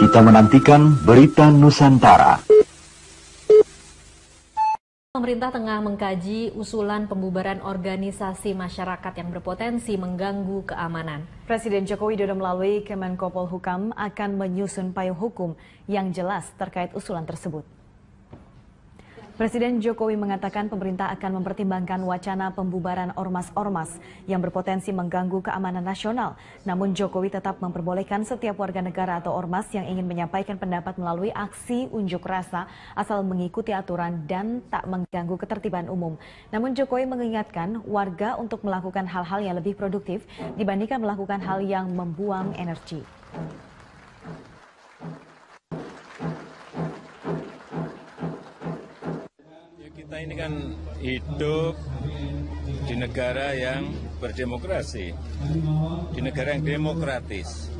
Kita menantikan berita Nusantara. Pemerintah tengah mengkaji usulan pembubaran organisasi masyarakat yang berpotensi mengganggu keamanan. Presiden Joko Widodo melalui Kemenko Polhukam akan menyusun payung hukum yang jelas terkait usulan tersebut. Presiden Jokowi mengatakan pemerintah akan mempertimbangkan wacana pembubaran ormas-ormas yang berpotensi mengganggu keamanan nasional. Namun Jokowi tetap memperbolehkan setiap warga negara atau ormas yang ingin menyampaikan pendapat melalui aksi unjuk rasa asal mengikuti aturan dan tak mengganggu ketertiban umum. Namun Jokowi mengingatkan warga untuk melakukan hal-hal yang lebih produktif dibandingkan melakukan hal yang membuang energi. Kita ini kan hidup di negara yang berdemokrasi, di negara yang demokratis.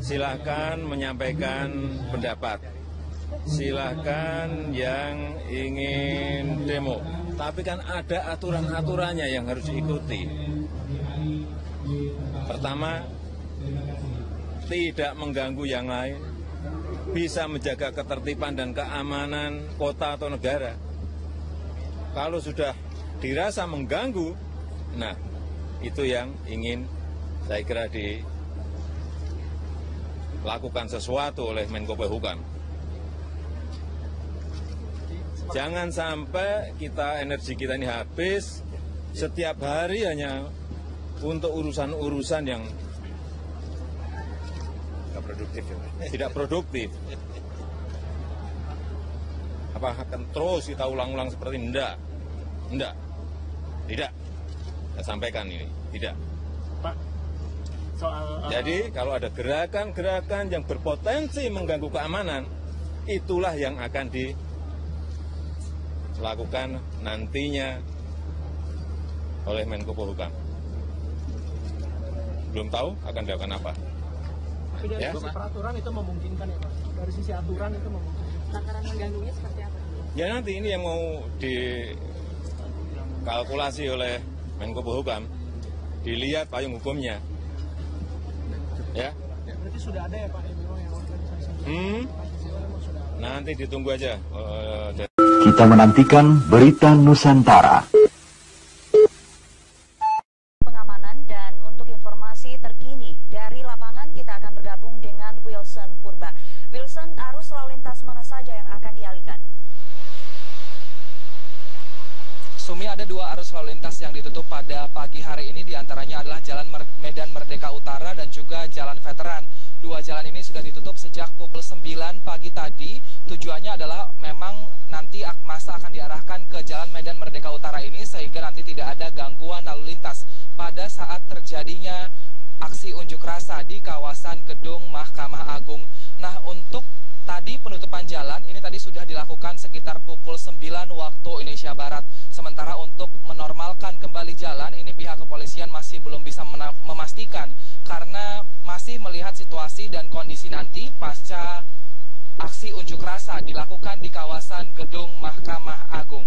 Silahkan menyampaikan pendapat, silahkan yang ingin demo. Tapi kan ada aturan-aturannya yang harus diikuti. Pertama, tidak mengganggu yang lain, bisa menjaga ketertiban dan keamanan kota atau negara. Kalau sudah dirasa mengganggu, nah itu yang ingin saya kira dilakukan sesuatu oleh Menko Polhukam. Jangan sampai energi kita ini habis setiap hari hanya untuk urusan-urusan yang tidak produktif. Apa akan terus kita ulang-ulang seperti ini? Tidak. Saya sampaikan ini, tidak. Pak, Jadi kalau ada gerakan-gerakan yang berpotensi mengganggu keamanan, itulah yang akan dilakukan nantinya oleh Menko Polhukam. Belum tahu akan dilakukan apa. Tapi dari sisi peraturan itu memungkinkan ya Pak? Dari sisi aturan itu memungkinkan. Lantaran mengganggunya seperti apa? Ya nanti ini yang mau dikalkulasi oleh Menko Polhukam, dilihat payung hukumnya. Ya. Berarti sudah ada ya Pak yang organisasi? Nanti ditunggu aja. Kita menantikan berita Nusantara. Pengamanan dan untuk informasi terkini dari lapangan kita akan bergabung dengan Wilson Purba. Wilson, arus lalu lintas mana saja yang akan dialihkan? Sumi, ada dua arus lalu lintas yang ditutup pada pagi hari ini, diantaranya adalah Jalan Medan Merdeka Utara dan juga Jalan Veteran. Dua jalan ini sudah ditutup sejak pukul 9 pagi tadi. Tujuannya adalah memang nanti masa akan diarahkan ke Jalan Medan Merdeka Utara ini sehingga nanti tidak ada gangguan lalu lintas pada saat terjadinya aksi unjuk rasa di kawasan Gedung Mahkamah Agung. Nah, untuk tadi penutupan jalan ini tadi sudah dilakukan sekitar pukul 9 waktu Indonesia Barat. Sementara untuk menormalkan kembali jalan ini pihak kepolisian masih belum bisa memastikan karena masih melihat situasi dan kondisi nanti pasca aksi unjuk rasa dilakukan di kawasan Gedung Mahkamah Agung.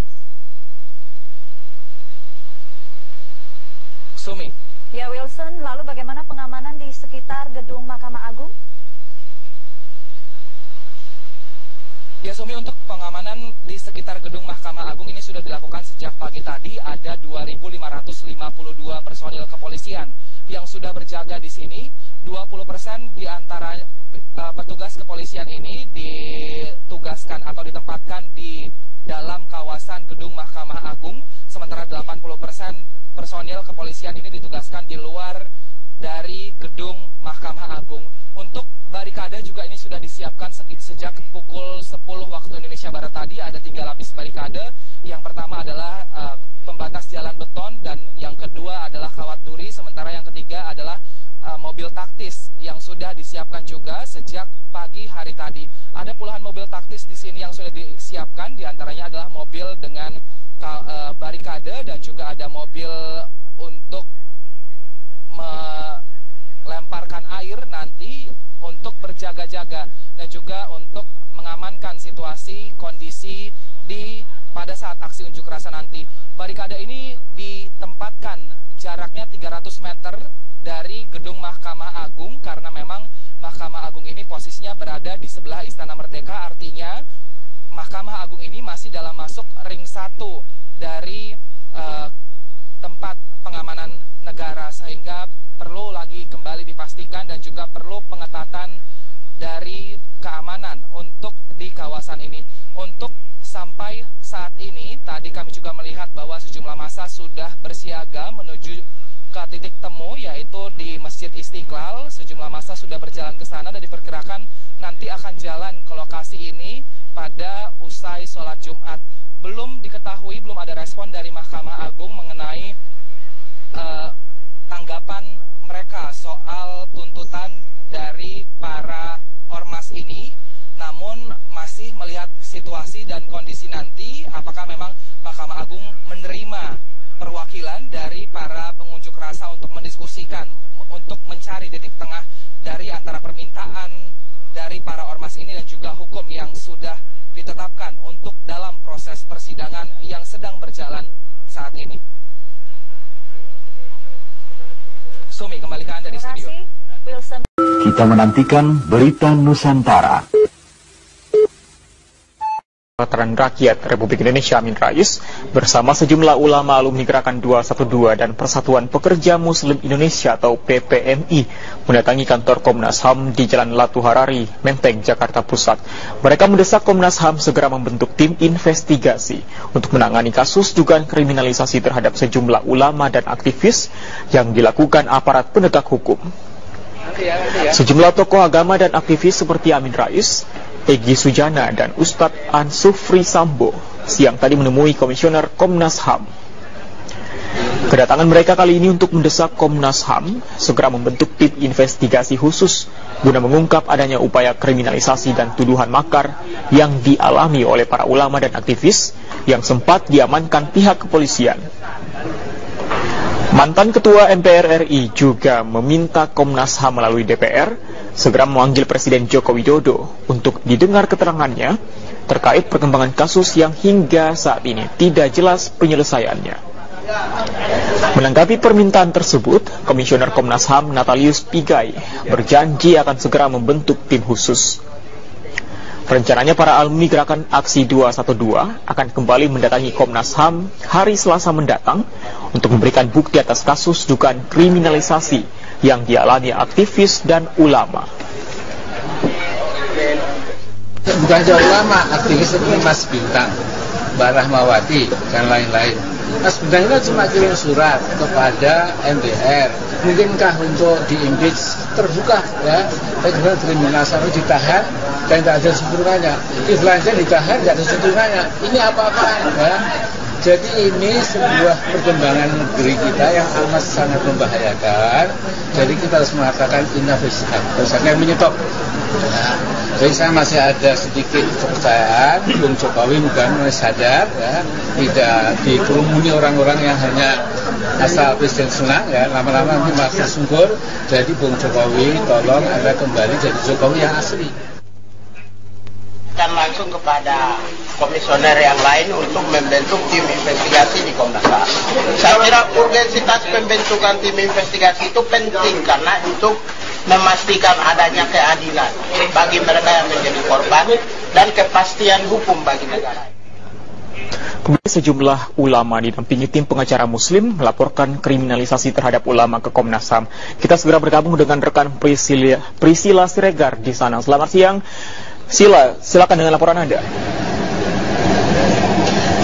Sumi. Ya Wilson, lalu bagaimana pengamanan di sekitar Gedung Mahkamah Agung? Ya Sumi, untuk pengamanan di sekitar Gedung Mahkamah Agung ini sudah dilakukan sejak pagi tadi. Ada 2.552 personil kepolisian yang sudah berjaga di sini. 20% di antara petugas kepolisian ini ditugaskan atau ditempatkan di dalam kawasan Gedung Mahkamah Agung. Sementara 80% personil kepolisian ini ditugaskan di luar dari Gedung Mahkamah Agung. Untuk barikade juga ini sudah disiapkan sejak pukul 10 waktu Indonesia Barat tadi. Ada 3 lapis barikade. Yang pertama adalah pembatas jalan beton dan yang kedua adalah kawat duri. Sementara yang ketiga adalah mobil taktis yang sudah disiapkan juga sejak pagi hari tadi. Ada puluhan mobil taktis di sini yang sudah disiapkan. Di antaranya adalah mobil dengan barikade dan juga ada mobil untuk melemparkan air nanti untuk berjaga-jaga dan juga untuk mengamankan situasi kondisi pada saat aksi unjuk rasa nanti. Barikade ini ditempatkan jaraknya 300 meter dari Gedung Mahkamah Agung karena memang Mahkamah Agung ini posisinya berada di sebelah Istana Merdeka, artinya Mahkamah Agung ini masih dalam masuk ring 1 dari tempat pengamanan negara, sehingga perlu lagi kembali dipastikan dan juga perlu pengetatan dari keamanan untuk di kawasan ini. Untuk sampai saat ini, tadi kami juga melihat bahwa sejumlah massa sudah bersiaga menuju ke titik temu, yaitu di Masjid Istiqlal. Sejumlah massa sudah berjalan ke sana dan diperkirakan nanti akan jalan ke lokasi ini pada usai sholat Jumat. Belum diketahui, belum ada respon dari Mahkamah Agung mengenai tanggapan mereka soal tuntutan dari para ormas ini. Namun masih melihat situasi dan kondisi nanti, apakah memang Mahkamah Agung menerima perwakilan dari para pengunjuk rasa untuk mendiskusikan, untuk mencari titik tengah dari antara permintaan dari para ormas ini dan juga hukum yang sudah ditetapkan untuk dalam proses persidangan yang sedang berjalan saat ini. Sumi, kembali ke Anda di studio. Wilson. Kita menantikan berita Nusantara. Perwakilan Rakyat Republik Indonesia Amin Rais bersama sejumlah ulama alumni Gerakan 212 dan Persatuan Pekerja Muslim Indonesia atau PPMI mendatangi kantor Komnas HAM di Jalan Latu Harari, Menteng, Jakarta Pusat. Mereka mendesak Komnas HAM segera membentuk tim investigasi untuk menangani kasus dugaan kriminalisasi terhadap sejumlah ulama dan aktivis yang dilakukan aparat penegak hukum. Sejumlah tokoh agama dan aktivis seperti Amin Rais, Egy Sujana, dan Ustadz Ansufri Sambo siang tadi menemui Komisioner Komnas HAM. Kedatangan mereka kali ini untuk mendesak Komnas HAM segera membentuk tim investigasi khusus guna mengungkap adanya upaya kriminalisasi dan tuduhan makar yang dialami oleh para ulama dan aktivis yang sempat diamankan pihak kepolisian. Mantan Ketua MPR RI juga meminta Komnas HAM melalui DPR segera memanggil Presiden Joko Widodo untuk didengar keterangannya terkait perkembangan kasus yang hingga saat ini tidak jelas penyelesaiannya. Menanggapi permintaan tersebut, Komisioner Komnas HAM Natalius Pigai berjanji akan segera membentuk tim khusus. Rencananya para alumni Gerakan Aksi 212 akan kembali mendatangi Komnas HAM hari Selasa mendatang untuk memberikan bukti atas kasus dugaan kriminalisasi yang dialami aktivis dan ulama. Bukan hanya ulama, aktivis itu Mas Bintang, Mbak Rahmawati, dan lain-lain. Mas Bintang itu cuma kirim surat kepada MPR. Mungkinkah untuk di-impeach terbuka, ya? Bagaimana kriminalisasi ditahan dan tidak ada sempurnanya. Influencer ditahan, tidak ada sempurnanya. Ini apa-apaan, ya? Jadi ini sebuah perkembangan negeri kita yang amat sangat membahayakan. Jadi kita harus mengatakan investigasi yang menyetop. Nah, jadi saya masih ada sedikit kepercayaan Bung Jokowi bukan sadar, ya, tidak dikerumuni orang-orang yang hanya asal presiden senang, ya, lama-lama nanti makin sungkur. Jadi Bung Jokowi tolong Anda kembali jadi Jokowi yang asli. Dan langsung kepada komisioner yang lain untuk membentuk tim investigasi di Komnas HAM. Saya kira urgensitas pembentukan tim investigasi itu penting karena untuk memastikan adanya keadilan bagi mereka yang menjadi korban dan kepastian hukum bagi negara. Kemudian sejumlah ulama didampingi tim pengacara Muslim melaporkan kriminalisasi terhadap ulama ke Komnas HAM. Kita segera bergabung dengan rekan Priscilla Siregar di sana. Selamat siang. Sila, silakan dengan laporan Anda.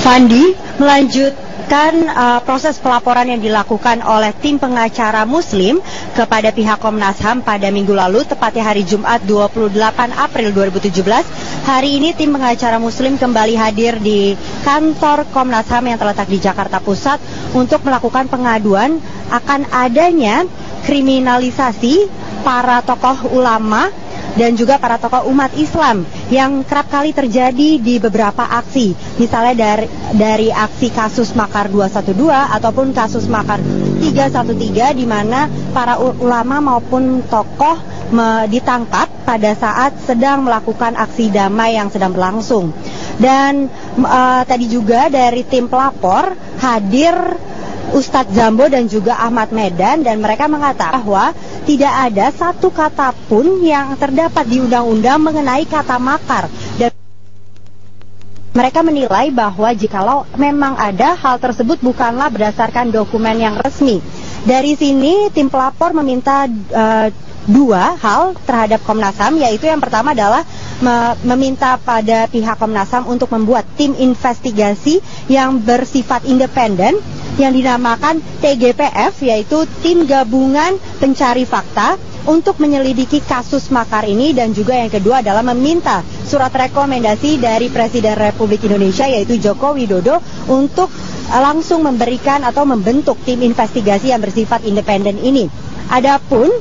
Fandi, melanjutkan proses pelaporan yang dilakukan oleh tim pengacara Muslim kepada pihak Komnas HAM pada minggu lalu, tepatnya hari Jumat 28 April 2017. Hari ini tim pengacara Muslim kembali hadir di kantor Komnas HAM yang terletak di Jakarta Pusat untuk melakukan pengaduan akan adanya kriminalisasi para tokoh ulama dan juga para tokoh umat Islam yang kerap kali terjadi di beberapa aksi. Misalnya dari aksi kasus Makar 212 ataupun kasus Makar 313 di mana para ulama maupun tokoh ditangkap pada saat sedang melakukan aksi damai yang sedang berlangsung. Dan tadi juga dari tim pelapor hadir Ustadz Zambo dan juga Ahmad Medan, dan mereka mengatakan bahwa tidak ada satu kata pun yang terdapat di undang-undang mengenai kata makar. Dan mereka menilai bahwa jikalau memang ada, hal tersebut bukanlah berdasarkan dokumen yang resmi. Dari sini tim pelapor meminta dua hal terhadap Komnas HAM, yaitu yang pertama adalah meminta pada pihak Komnas HAM untuk membuat tim investigasi yang bersifat independen yang dinamakan TGPF, yaitu Tim Gabungan Pencari Fakta, untuk menyelidiki kasus makar ini. Dan juga yang kedua adalah meminta surat rekomendasi dari Presiden Republik Indonesia, yaitu Joko Widodo, untuk langsung memberikan atau membentuk tim investigasi yang bersifat independen ini. Adapun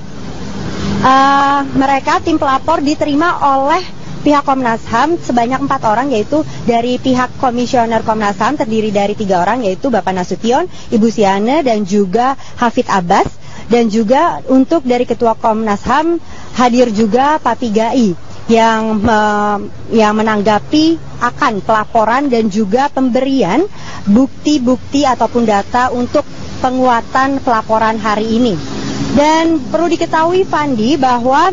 mereka tim pelapor diterima oleh pihak Komnas HAM sebanyak 4 orang, yaitu dari pihak Komisioner Komnas HAM terdiri dari 3 orang, yaitu Bapak Nasution, Ibu Siana, dan juga Hafid Abbas. Dan juga untuk dari Ketua Komnas HAM hadir juga Pak Pigai yang menanggapi akan pelaporan dan juga pemberian bukti-bukti ataupun data untuk penguatan pelaporan hari ini. Dan perlu diketahui, Fandi, bahwa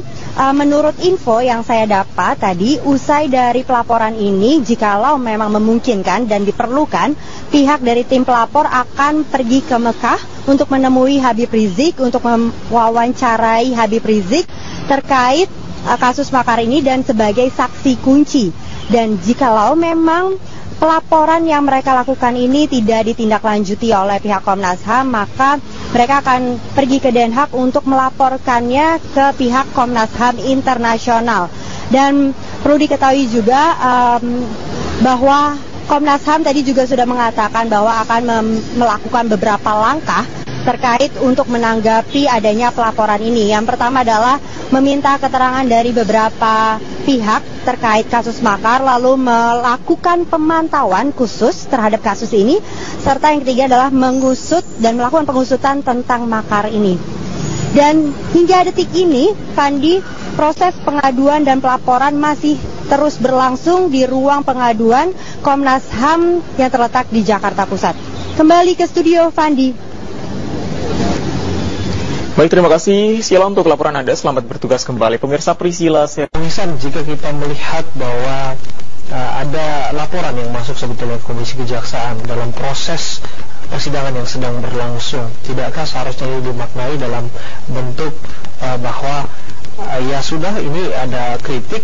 menurut info yang saya dapat tadi, usai dari pelaporan ini, jikalau memang memungkinkan dan diperlukan, pihak dari tim pelapor akan pergi ke Mekah untuk menemui Habib Rizik, untuk mewawancarai Habib Rizik terkait kasus makar ini dan sebagai saksi kunci. Dan jikalau memang pelaporan yang mereka lakukan ini tidak ditindaklanjuti oleh pihak Komnas HAM, maka mereka akan pergi ke Den Haag untuk melaporkannya ke pihak Komnas HAM internasional. Dan perlu diketahui juga bahwa Komnas HAM tadi juga sudah mengatakan bahwa akan melakukan beberapa langkah terkait untuk menanggapi adanya pelaporan ini. Yang pertama adalah meminta keterangan dari beberapa pihak terkait kasus makar, lalu melakukan pemantauan khusus terhadap kasus ini, serta yang ketiga adalah mengusut dan melakukan pengusutan tentang makar ini. Dan hingga detik ini, Fandi, proses pengaduan dan pelaporan masih terus berlangsung di ruang pengaduan Komnas HAM yang terletak di Jakarta Pusat. Kembali ke studio, Fandi. Baik, terima kasih Sila untuk laporan Anda. Selamat bertugas kembali. Pemirsa Priscila, Pemirsa, jika kita melihat bahwa ada laporan yang masuk sebetulnya Komisi Kejaksaan dalam proses persidangan yang sedang berlangsung, tidakkah seharusnya dimaknai dalam bentuk bahwa ya sudah, ini ada kritik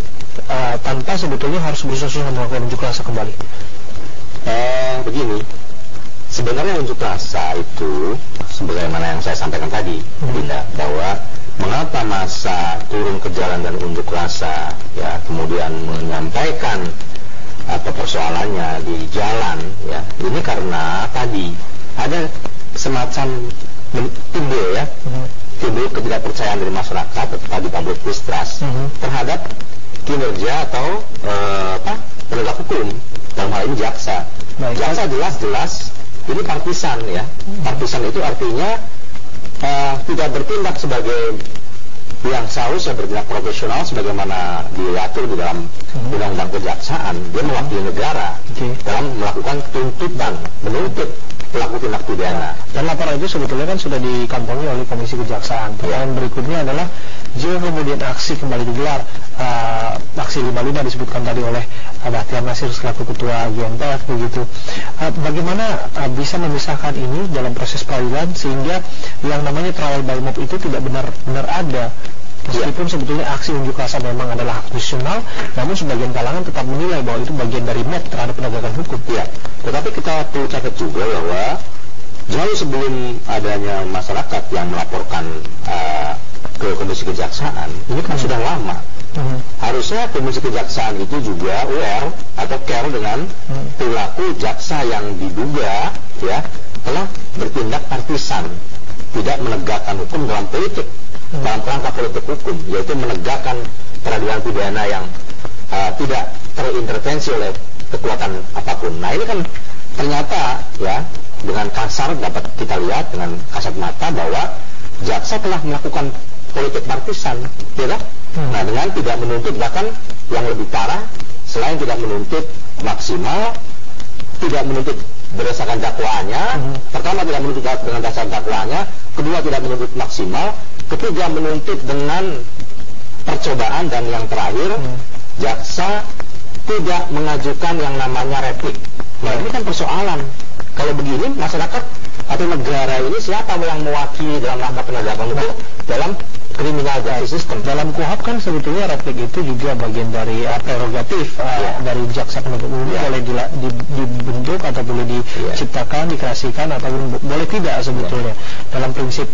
tanpa sebetulnya harus berusaha melakukan unjuk rasa kembali? Begini, sebenarnya unjuk rasa itu sebagaimana yang saya sampaikan tadi, bahwa mengapa massa turun ke jalan dan unjuk rasa, ya, kemudian menyampaikan persoalannya di jalan, ya, ini karena tadi ada semacam timbul ketidakpercayaan dari masyarakat atau tadi public distrust terhadap kinerja atau penegak hukum, dalam hal ini jaksa. Jaksa jelas-jelas ini partisan, ya. Partisan itu artinya tidak bertindak sebagai yang seharusnya bertindak profesional sebagaimana diatur di dalam undang-undang kejaksaan. Dia mewakili negara dalam melakukan tuntutan, menuntut pelaku tindak pidana. Dan laporan itu sebetulnya kan sudah dikantongi oleh Komisi Kejaksaan. Pertanyaan berikutnya adalah, jika kemudian aksi kembali digelar, aksi 55 disebutkan tadi oleh Bahtiar Nasir selaku Ketua GNPF begitu, bagaimana bisa memisahkan ini dalam proses peradilan sehingga yang namanya trial by mob itu tidak benar-benar ada? Meskipun sebetulnya aksi unjuk rasa memang adalah hak konstitusional, namun sebagian kalangan tetap menilai bahwa itu bagian dari mob terhadap penegakan hukum. Ya, tetapi kita perlu catat juga bahwa jauh sebelum adanya masyarakat yang melaporkan ke Komisi Kejaksaan, ini kan sudah lama. Harusnya Komisi Kejaksaan itu juga aware atau care dengan perilaku jaksa yang diduga, ya, telah bertindak partisan, tidak menegakkan hukum dalam politik, dalam kerangka politik hukum, yaitu menegakkan peradilan pidana yang tidak terintervensi oleh kekuatan apapun. Nah, ini kan ternyata, ya, dengan kasar dapat kita lihat dengan kasat mata bahwa jaksa telah melakukan politik partisan, ya kan? Nah, dengan tidak menuntut, bahkan yang lebih parah, selain tidak menuntut maksimal, tidak menuntut berdasarkan dakwaannya, pertama tidak menuntut dengan dasar dakwaannya, kedua tidak menuntut maksimal, ketiga menuntut dengan percobaan, dan yang terakhir jaksa tidak mengajukan yang namanya replik. Nah ini kan persoalan. Kalau begini masyarakat atau negara ini siapa yang mewakili dalam rangka penegakan hukum dalam criminal justice system? Dalam KUHP kan sebetulnya replik itu juga bagian dari prerogatif dari jaksa penuntut umum, boleh dibentuk atau boleh diciptakan, dikreasikan ataupun boleh tidak sebetulnya. Dalam prinsip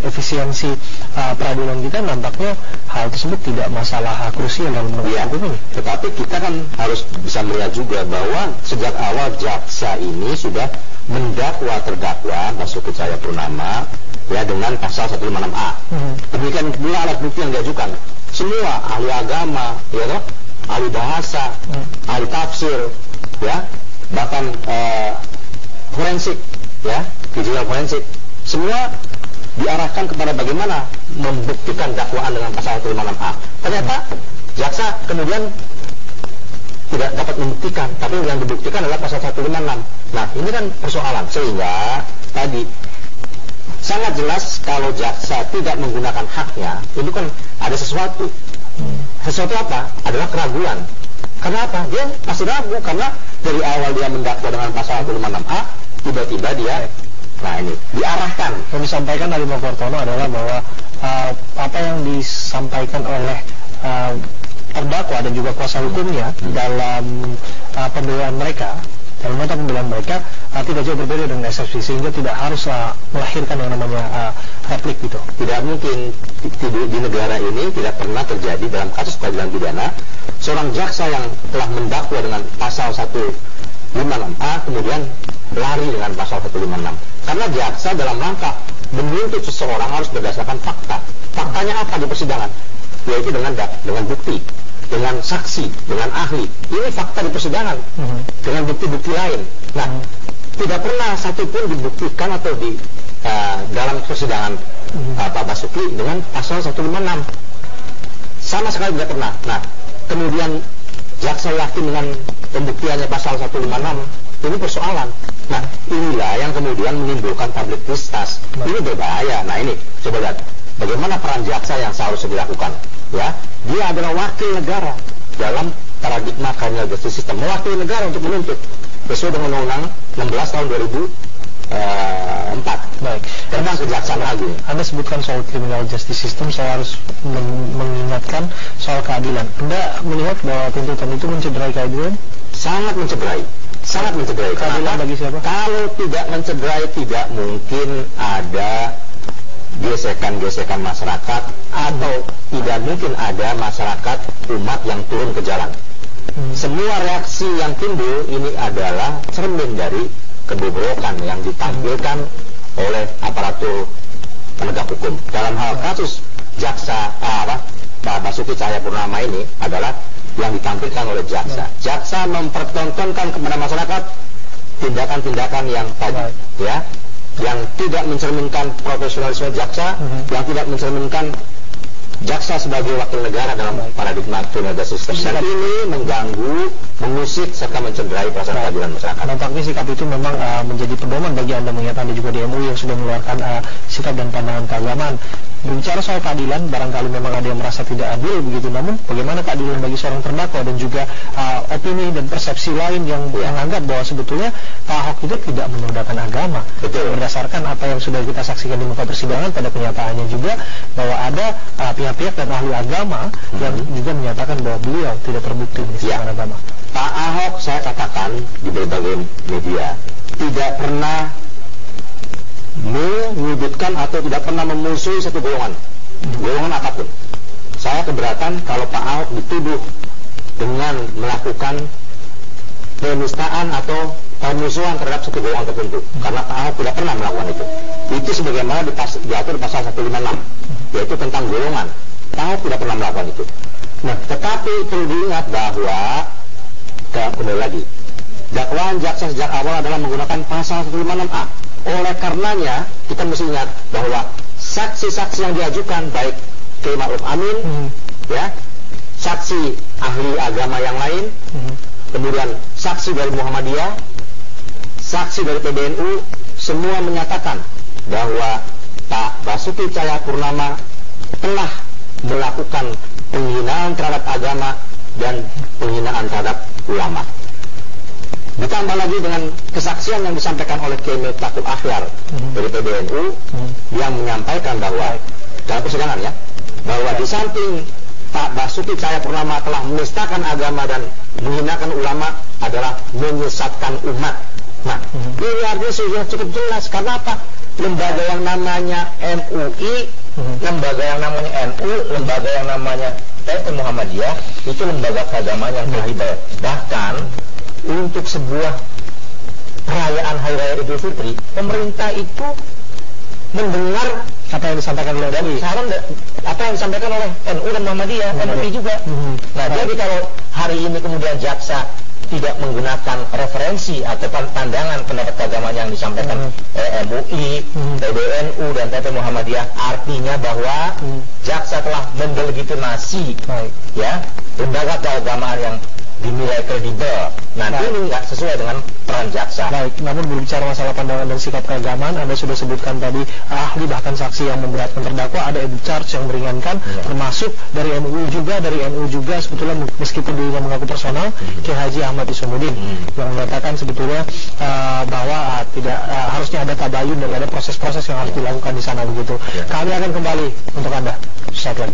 efisiensi peradilan kita nampaknya hal tersebut tidak masalah krusial dalam penegakan hukum ini. Tetapi kita kan harus bisa melihat juga bahwa sejak awal jaksa ini sudah mendakwa terdakwa Basuki Cahayapurnama ya dengan pasal 156A. Demikian pula alat bukti yang diajukan. Semua ahli agama, ya toh, ahli bahasa, ahli tafsir, ya, bahkan forensik, ya, digital forensik, semua diarahkan kepada bagaimana membuktikan dakwaan dengan pasal 156A. Ternyata jaksa kemudian tidak dapat membuktikan, tapi yang dibuktikan adalah pasal 156. Nah, ini kan persoalan, sehingga tadi sangat jelas kalau jaksa tidak menggunakan haknya, itu kan ada sesuatu. Sesuatu apa? Adalah keraguan. Kenapa? Dia masih ragu karena dari awal dia mendakwa dengan pasal 156A, tiba-tiba dia ini diarahkan. Yang disampaikan dari Mokortono adalah bahwa apa yang disampaikan oleh terdakwa dan juga kuasa hukumnya dalam pembelaan mereka, dalam nota pembelaan mereka tidak jauh berbeda dengan eksepsi, sehingga tidak harus melahirkan yang namanya replik gitu. Tidak mungkin di negara ini tidak pernah terjadi dalam kasus peradilan pidana seorang jaksa yang telah mendakwa dengan pasal 156A kemudian lari dengan pasal 156. Karena jaksa dalam rangka menuntut seseorang harus berdasarkan fakta. Faktanya apa di persidangan? Yaitu dengan bukti, dengan saksi, dengan ahli. Ini fakta di persidangan, dengan bukti-bukti lain. Nah, tidak pernah satupun dibuktikan atau di dalam persidangan Pak Basuki dengan pasal 156. Sama sekali tidak pernah. Nah, kemudian jaksa yakin dengan pembuktiannya pasal 156. Ini persoalan. Nah, inilah yang kemudian menimbulkan publisitas. Ini berbahaya. Nah, ini coba lihat bagaimana peran jaksa yang seharusnya dilakukan. Ya, dia adalah wakil negara dalam paradigma criminal justice system, mewakili negara untuk menuntut sesuai dengan Undang-Undang 16 tahun 2004. Baik, tentang Kejaksaan Agung. Anda sebutkan soal criminal justice system, saya harus mengingatkan soal keadilan. Anda melihat bahwa tuntutan itu mencederai keadilan? Sangat mencederai. Sangat mencederai. Keadilan bagi siapa? Kalau tidak mencederai, tidak mungkin ada gesekan-gesekan masyarakat, atau tidak mungkin ada masyarakat umat yang turun ke jalan. Semua reaksi yang timbul ini adalah cermin dari kebobrokan yang ditampilkan oleh aparatur penegak hukum. Dalam hal kasus jaksa Pak Basuki Cahayapurnama ini adalah yang ditampilkan oleh jaksa. Jaksa mempertontonkan kepada masyarakat tindakan-tindakan yang tadi, ya, yang tidak mencerminkan profesionalisme jaksa, yang tidak mencerminkan jaksa sebagai wakil negara dalam paradigma criminal justice system. Dan ini mengganggu, mengusik, serta mencederai perasaan keadilan masyarakat. Nampaknya sikap itu memang menjadi pedoman bagi Anda, mengingat Anda juga di MUI yang sudah mengeluarkan sikap dan pandangan keagamaan. Berbicara soal keadilan, barangkali memang ada yang merasa tidak adil begitu, namun bagaimana keadilan bagi seorang terdakwa dan juga opini dan persepsi lain yang menganggap bahwa sebetulnya Pak Ahok itu tidak menodaikan agama. Betul. Berdasarkan apa yang sudah kita saksikan di muka persidangan, pada kenyataannya juga bahwa ada pihak-pihak dan ahli agama yang juga menyatakan bahwa beliau tidak terbukti menistakan agama. Pak Ahok, saya katakan di berbagai media, tidak pernah menyudutkan atau tidak pernah memusuhi satu golongan, golongan apapun. Saya keberatan kalau Pak Ahok dituduh dengan melakukan penistaan atau pemusuhan terhadap satu golongan tertentu, karena Pak Ahok tidak pernah melakukan itu. Itu sebagaimana diatur pasal 156, yaitu tentang golongan. Pak Ahok tidak pernah melakukan itu. Nah, tetapi perlu diingat bahwa kembali lagi, dakwaan jaksa sejak awal adalah menggunakan pasal 156A. Oleh karenanya kita mesti ingat bahwa saksi-saksi yang diajukan, baik Kiai Ma'ruf Amin, ya, saksi ahli agama yang lain, kemudian saksi dari Muhammadiyah, saksi dari PBNU, semua menyatakan bahwa Pak Basuki Cahayapurnama telah melakukan penghinaan terhadap agama dan penghinaan terhadap ulama. Ditambah lagi dengan kesaksian yang disampaikan oleh Kiai Miftahul Akhyar dari PBNU yang menyampaikan bahwa dalam persidangan ya, bahwa di samping Pak Basuki Cahayapurnama telah menistakan agama dan menghinakan ulama adalah menyesatkan umat. Nah, ini artinya sudah cukup jelas. Karena apa? Lembaga yang namanya MUI, lembaga yang namanya NU, lembaga yang namanya PP Muhammadiyah itu lembaga keagamaan yang kredibel. Bahkan untuk sebuah perayaan Hari Raya Idul Fitri, pemerintah itu mendengar apa yang disampaikan oleh NU, apa yang disampaikan oleh NU dan Muhammadiyah, MUI juga. Nah, jadi kalau hari ini kemudian jaksa tidak menggunakan referensi atau pandangan pendapat keagamaan yang disampaikan MUI, PBNU dan PP Muhammadiyah, artinya bahwa jaksa telah mendelegitimasi ya lembaga keagamaan yang dinilai kredibel. Nanti ini nggak sesuai dengan peran jaksa. Baik, namun berbicara masalah pandangan dan sikap keagamaan, Anda sudah sebutkan tadi ahli bahkan saksi yang memberatkan terdakwa, ada edu charge yang meringankan, termasuk dari MUI juga, dari NU juga, sebetulnya meskipun dirinya mengaku personal, Kiai Haji Ahmad Isomudin yang mengatakan sebetulnya bahwa tidak harusnya ada tabayun dan ada proses-proses yang harus dilakukan di sana begitu. Kami akan kembali untuk Anda saat lagi.